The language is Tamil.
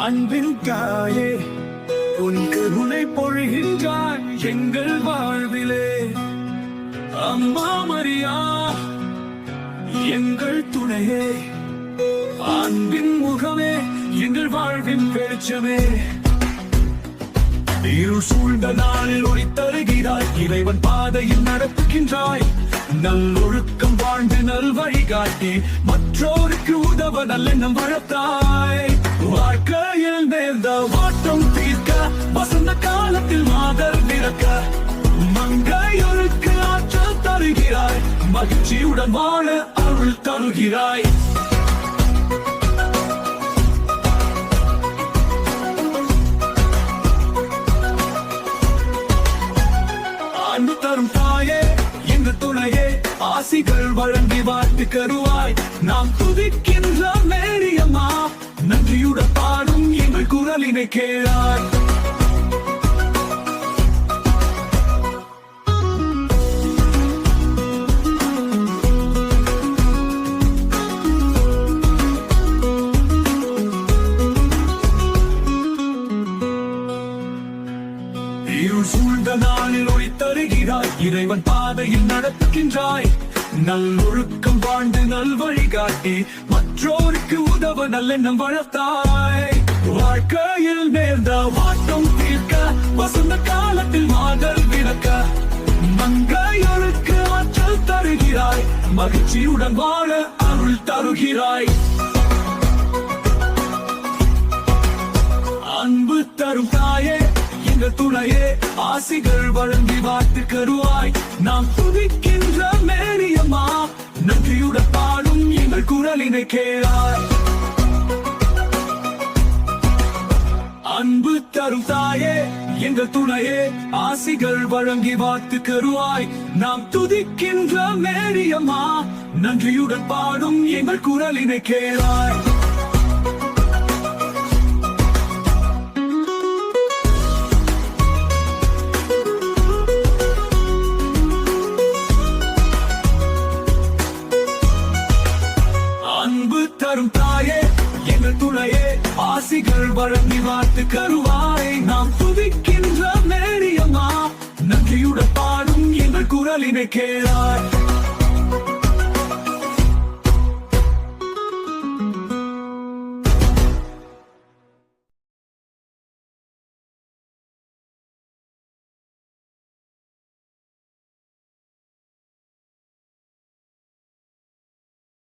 அன்பின் தாயே உன் கருணை பொழிகின்றாய் எங்கள் வாழ்விலே. அம்மா மரியா எங்கள் துணையே, அன்பின் முகமே எங்கள் வாழ்வின் வெளிச்சமே. இருள் சூழ்ந்த நாளில் ஒளி தருகிறாய், இறைவன் பாதையில் நடத்துகின்றாய். நல்லொழுக்கம் வாழ்ந்து நல் வழிகாட்டி மற்றோருக்கு உதவ நல்லெண்ணம் வளர்த்தாய். வாழ்க்கையில் நேர்ந்த வாட்டம் தீர்க்க வசந்த காலத்தில் மாதர் விளக்க மங்கையொருக்கு ஆற்றல் தருகிறாய். மகிழ்ச்சியுடன் வாழ அருள் தருகிறாய். அன்பு தரும் தாயே எங்கள் துணையே, ஆசிகள் வழங்கி வாழ்த்து கருவாய். நாம் துதிக்கின்ற மேரியம்மா, நன்றியுடன் பாடும் எங்கள் குரலினை கேளாய். இருள் சூழ்ந்த நாளில் ஒளி தருகிறாய், இறைவன் பாதையில் நடத்துகின்றாய். நல்லொழுக்கம் வாழ்ந்து நல் வழிகாட்டி மற்றோருக்கு உதவ நல்லெண்ணம் வளர்த்தாய். வாழ்க்கையில் நேர்ந்த வாட்டம் தீர்க்க வசந்த காலத்தில் மாதர் விளக்க மங்கையொருக்கு ஆற்றல் தருகிறாய். மகிழ்ச்சியுடன் வாழ அருள் தருகிறாய். அன்பு தரும் தாயே எங்கள் துணையே, ஆசிகள் வழங்கி வாழ்த்து கருவாய். நாம் துதிக்கின்ற மேரியம்மா, நன்றியுடன் பாடும் எங்கள் குரலினை கேளாய். அன்பு தரும் தாயே எங்கள் துணையே, ஆசிகள் வழங்கி வாழ்த்து கருவாய். நாம் துதிக்கின்ற மேரியம்மா, நன்றியுடன் பாடும் எங்கள் குரலினை கேளாய். தரும் தாயே எங்கள் துணையே, ஆசிகள் வழங்கி வாழ்த்து கருவாய். நாம் துதிக்கின்ற மேரியம்மா, நன்றியுடன் பாடும் எங்கள் குரலினை கேளாய்.